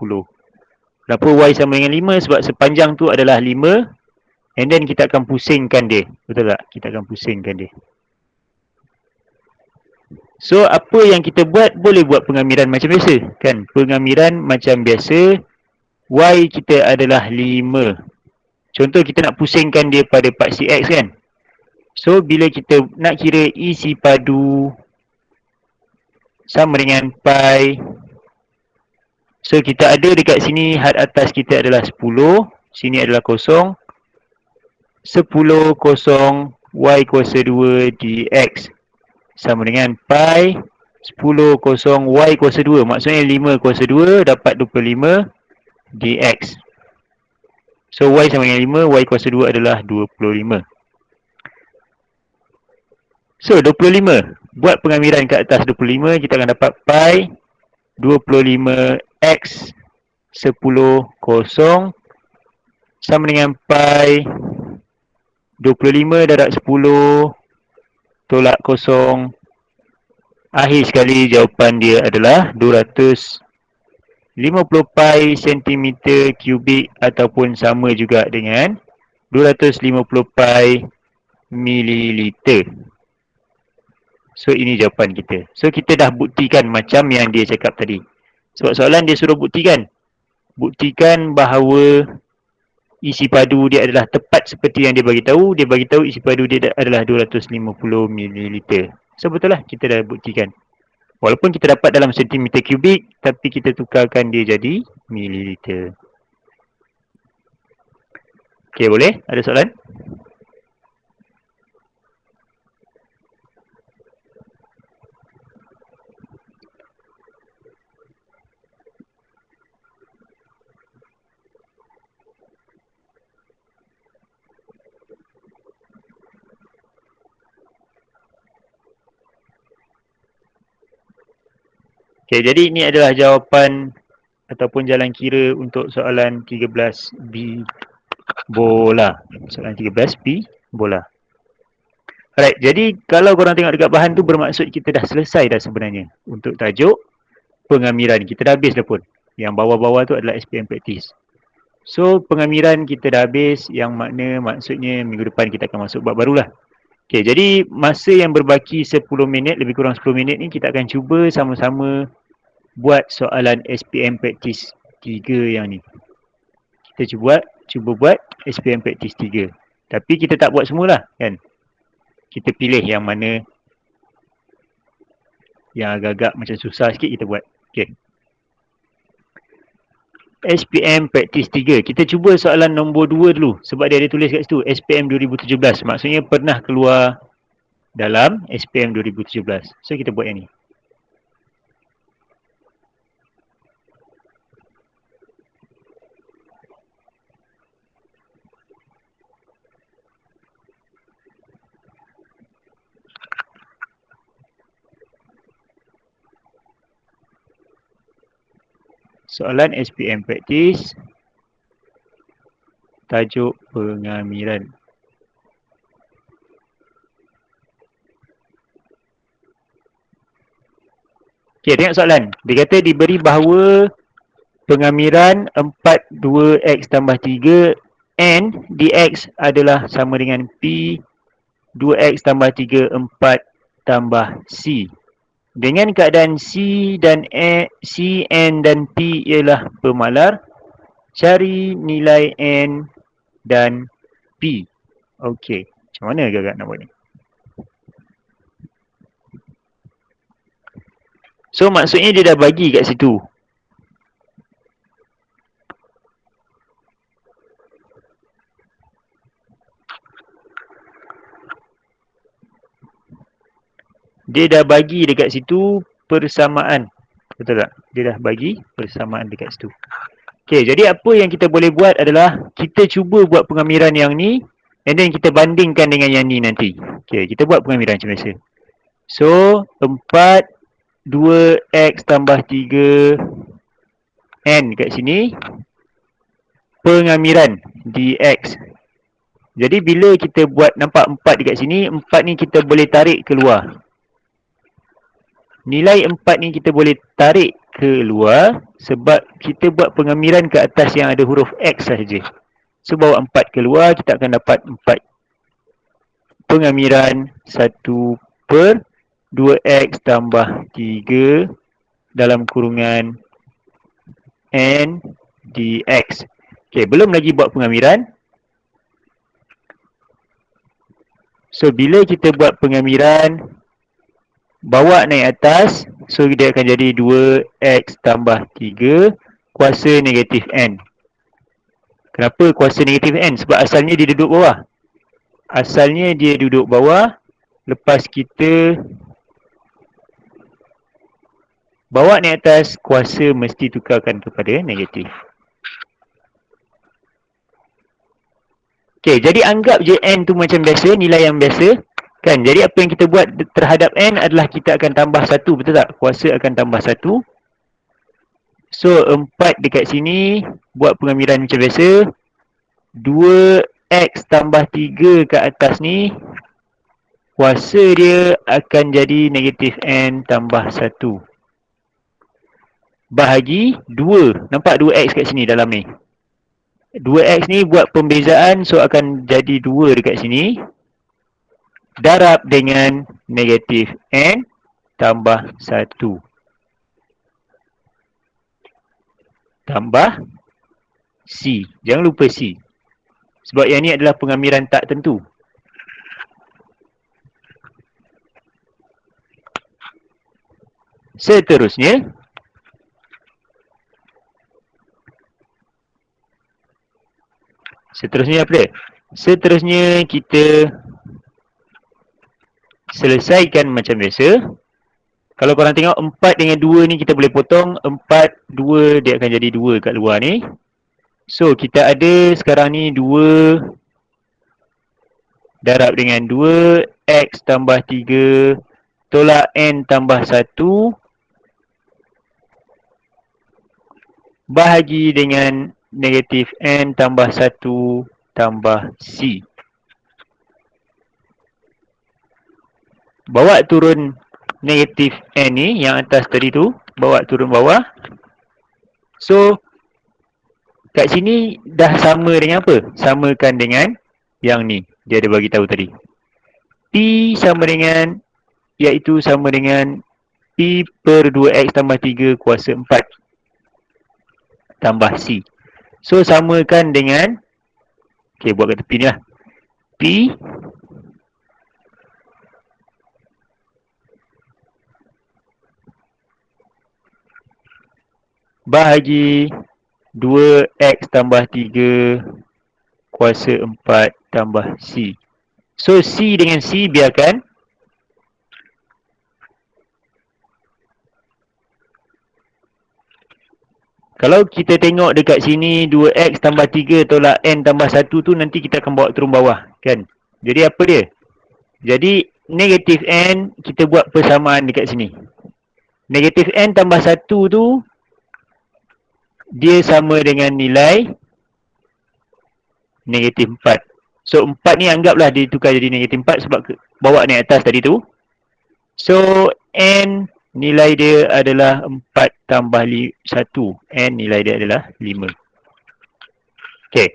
Kenapa Y sama dengan 5? Sebab sepanjang tu adalah 5. And then kita akan pusingkan dia. Betul tak? Kita akan pusingkan dia. So apa yang kita buat? Boleh buat pengamiran macam biasa. Kan? Pengamiran macam biasa. Y kita adalah 5. Contoh kita nak pusingkan dia pada paksi X kan? So bila kita nak kira isi padu sama dengan pi. So kita ada dekat sini had atas kita adalah 10. Sini adalah kosong. 10 kosong y kuasa 2 dx sama dengan pi 10 kosong y kuasa 2. Maksudnya 5 kuasa 2 dapat 25 dx. So y sama dengan 5, y kuasa 2 adalah 25. So 25, buat pengamiran ke atas 25, kita akan dapat pi 25x 10 kosong sama dengan pi 25 darab 10 tolak kosong. Akhir sekali jawapan dia adalah 250 pi cm kubik ataupun sama juga dengan 250 pi mililiter. So ini jawapan kita. So kita dah buktikan macam yang dia cakap tadi. Sebab soalan dia suruh buktikan. Buktikan bahawa isi padu dia adalah tepat seperti yang dia bagi tahu. Dia bagi tahu isi padu dia adalah 250 ml. So betul lah, kita dah buktikan. Walaupun kita dapat dalam sentimeter kubik, tapi kita tukarkan dia jadi mililiter. Okey, boleh? Ada soalan? Okey, jadi ini adalah jawapan ataupun jalan kira untuk soalan 13B bola. Soalan 13B bola. Alright, jadi kalau korang tengok dekat bahan tu bermaksud kita dah selesai dah sebenarnya untuk tajuk pengamiran. Kita dah habis dah pun. Yang bawah-bawah tu adalah SPM practice. So pengamiran kita dah habis, yang makna maksudnya minggu depan kita akan masuk bab barulah. Okey, jadi masa yang berbaki 10 minit, lebih kurang 10 minit ni kita akan cuba sama-sama buat soalan SPM practice 3 yang ni. Kita cuba buat SPM practice 3. Tapi kita tak buat semualah kan. Kita pilih yang mana yang agak-agak macam susah sikit kita buat. Okey. SPM practice 3. Kita cuba soalan nombor 2 dulu sebab dia ada tulis kat situ SPM 2017. Maksudnya pernah keluar dalam SPM 2017. So kita buat yang ni. Soalan SPM practice tajuk pengamiran. Okey, tengok soalan. Dia kata diberi bahawa pengamiran 2x tambah 3 and dx adalah sama dengan P 2x tambah 3 4 tambah C. Dengan keadaan C, N dan P ialah pemalar, cari nilai N dan P. Okey, macam mana agak-agak nak buat ni? So maksudnya dia dah bagi kat situ. Dia dah bagi dekat situ persamaan. Betul tak? Dia dah bagi persamaan dekat situ. Okey, jadi apa yang kita boleh buat adalah kita cuba buat pengamiran yang ni and then kita bandingkan dengan yang ni nanti. Okey, kita buat pengamiran macam biasa. So, 4 2x tambah 3 n kat sini pengamiran dx. Jadi bila kita buat nampak 4 dekat sini, 4 ni kita boleh tarik keluar. Nilai 4 ni kita boleh tarik keluar sebab kita buat pengamiran ke atas yang ada huruf x sahaja. So bawa 4 keluar, kita akan dapat 4 pengamiran 1 per 2x tambah 3 dalam kurungan n dx. Okay, belum lagi buat pengamiran. So bila kita buat pengamiran, bawa naik atas, so dia akan jadi 2x tambah 3 kuasa negatif n. Kenapa kuasa negatif n? Sebab asalnya dia duduk bawah. Asalnya dia duduk bawah, lepas kita bawa naik atas, kuasa mesti tukarkan kepada negatif. Okay, jadi anggap je n tu macam biasa, nilai yang biasa. Kan, jadi apa yang kita buat terhadap n adalah kita akan tambah 1, betul tak? Kuasa akan tambah 1. So, 4 dekat sini, buat pengamiran macam biasa. 2x tambah 3 kat atas ni, kuasa dia akan jadi negatif n tambah 1. Bahagi 2. Nampak 2x kat sini dalam ni. 2x ni buat pembezaan, so akan jadi 2 dekat sini. Darab dengan negatif n tambah 1. Tambah c. Jangan lupa c. Sebab yang ni adalah pengamiran tak tentu. Seterusnya, apa dia? Seterusnya kita selesaikan macam biasa. Kalau korang tengok 4 dengan 2 ni kita boleh potong. 4, 2 dia akan jadi 2 kat luar ni. So kita ada sekarang ni 2 darab dengan 2 x tambah 3 tolak n tambah 1 bahagi dengan negatif n tambah 1 tambah c. Bawa turun negatif n ni, yang atas tadi tu, bawa turun bawah. So, kat sini dah sama dengan apa? Samakan dengan yang ni. Dia ada bagi tahu tadi. P sama dengan, iaitu sama dengan P per 2x tambah 3 kuasa 4 tambah C. So, samakan dengan, okay, buat kat tepi ni lah. P bahagi 2x tambah 3 kuasa 4 tambah C. So, C dengan C biarkan. Kalau kita tengok dekat sini 2x tambah 3 tolak n tambah 1 tu nanti kita akan bawa turun bawah, kan? Jadi apa dia? Jadi negatif n kita buat persamaan dekat sini. Negatif n tambah 1 tu dia sama dengan nilai negatif 4. So 4 ni anggaplah ditukar jadi negatif 4 sebab bawa naik atas tadi tu. So n nilai dia adalah 4 tambah 1. N nilai dia adalah 5. Okay.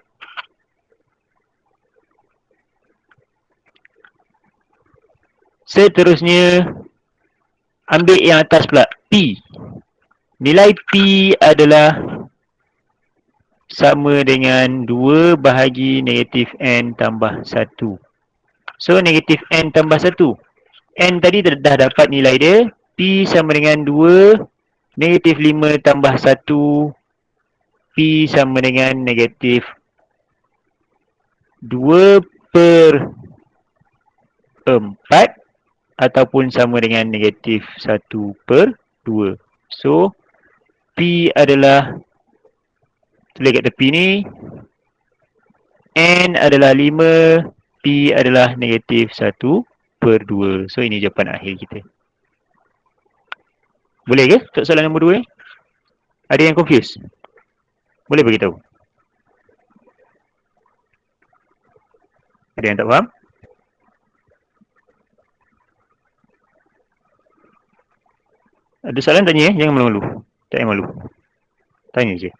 Seterusnya, ambil yang atas pula, P. Nilai P adalah sama dengan 2 bahagi negatif n tambah 1. So negatif n tambah 1. N tadi dah dapat nilai dia. P sama dengan 2, negatif 5 tambah 1, P sama dengan negatif 2 per 4 ataupun sama dengan negatif 1 per 2. So, P adalah, tulis kat tepi ni, N adalah 5, P adalah negatif 1 per 2. So, ini jawapan akhir kita. Boleh ke untuk soalan nombor 2 ni? Ada yang confused? Boleh beritahu? Ada yang tak faham? Ada soalan tanya jangan malu-malu. Tak payah malu. Tanya je.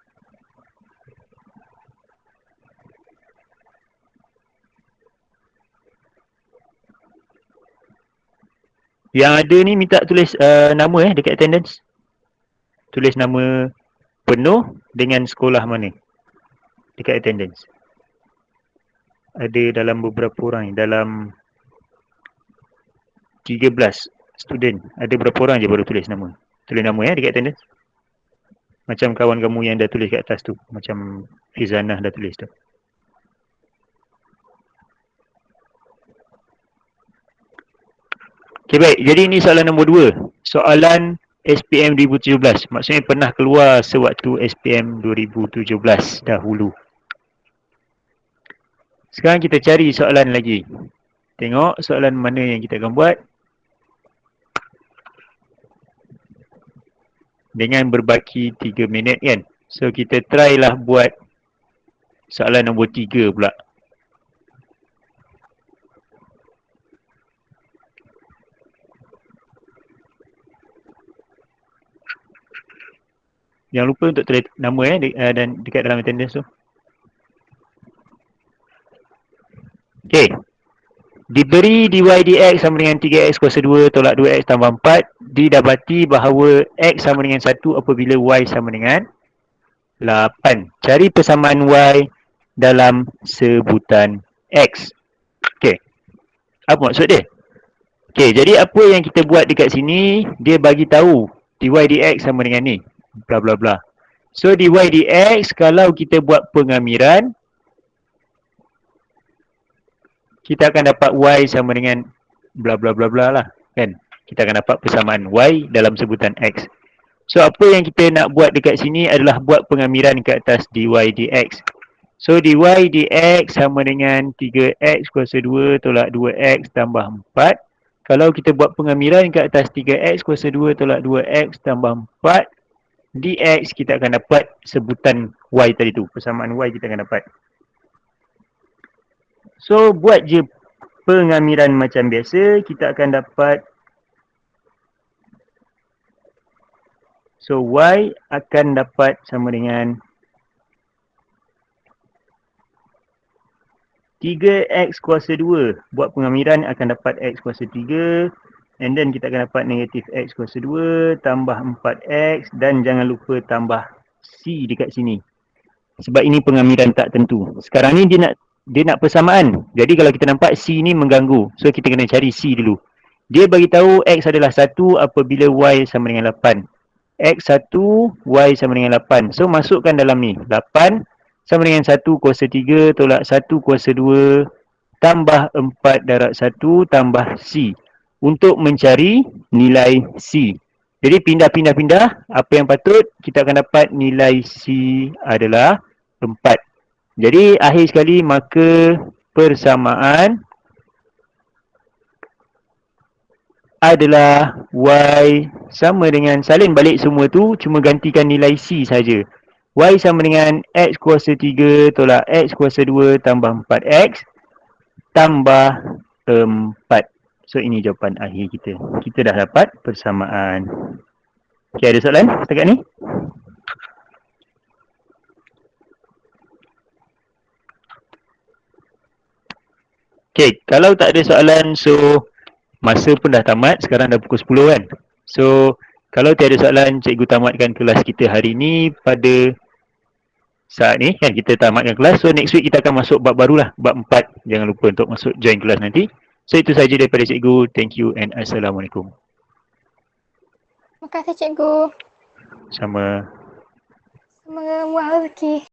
Yang ada ni minta tulis nama dekat attendance. Tulis nama penuh dengan sekolah mana dekat attendance. Ada dalam beberapa orang ni, dalam 13 student. Ada berapa orang je baru tulis nama. Tulis nama dekat attendance. Macam kawan kamu yang dah tulis kat atas tu. Macam Fizanah dah tulis tu. Okay, baik. Jadi ini soalan nombor 2. Soalan SPM 2017. Maksudnya pernah keluar sewaktu SPM 2017 dahulu. Sekarang kita cari soalan lagi. Tengok soalan mana yang kita akan buat. Dengan berbaki 3 minit kan. So kita try lah buat soalan nombor 3 pula. Jangan lupa untuk tulis nama dan dekat dalam attendance tu. Okay. Diberi dy dx sama dengan 3x kuasa 2 tolak 2x tambah 4. Didapati bahawa x sama dengan 1 apabila y sama dengan 8. Cari persamaan y dalam sebutan x. Okay. Apa maksud dia? Okay, jadi apa yang kita buat dekat sini, dia bagi tahu dy dx sama dengan ni. Bla bla bla. So dy dx kalau kita buat pengamiran, kita akan dapat y sama dengan bla bla bla bla lah kan. Kita akan dapat persamaan y dalam sebutan x. So apa yang kita nak buat dekat sini adalah buat pengamiran ke atas dy dx. So dy dx sama dengan 3x kuasa 2 tolak 2x tambah 4. Kalau kita buat pengamiran ke atas 3x kuasa 2 tolak 2x tambah 4 dx, kita akan dapat sebutan y tadi tu. Persamaan y kita akan dapat. So buat je pengamiran macam biasa, kita akan dapat. So y akan dapat sama dengan 3x kuasa 2. Buat pengamiran akan dapat x kuasa 3. And then kita akan dapat negatif x kuasa 2 tambah 4x. Dan jangan lupa tambah c dekat sini. Sebab ini pengamiran tak tentu. Sekarang ni dia nak persamaan. Jadi kalau kita nampak c ni mengganggu. So kita kena cari c dulu. Dia bagi tahu x adalah 1 apabila y sama dengan 8. X1, y sama dengan 8. So masukkan dalam ni. 8 sama dengan 1 kuasa 3 tolak 1 kuasa 2 tambah 4 darab 1 tambah c. Untuk mencari nilai c. Jadi pindah-pindah-pindah. Apa yang patut? Kita akan dapat nilai c adalah 4. Jadi akhir sekali maka persamaan adalah y sama dengan, salin balik semua tu, cuma gantikan nilai c saja. Y sama dengan x kuasa 3 tolak x kuasa 2 tambah 4x tambah 4. So ini jawapan akhir kita. Kita dah dapat persamaan. Okay, ada soalan setakat ni? Okay, kalau tak ada soalan, so masa pun dah tamat. Sekarang dah pukul 10 kan. So kalau tiada soalan, cikgu tamatkan kelas kita hari ni pada saat ni kan. Kita tamatkan kelas. So next week kita akan masuk bab barulah, bab 4. Jangan lupa untuk masuk join kelas nanti. So itu saja daripada cikgu. Thank you and Assalamualaikum. Terima kasih cikgu. Sama. Semoga murah rezeki.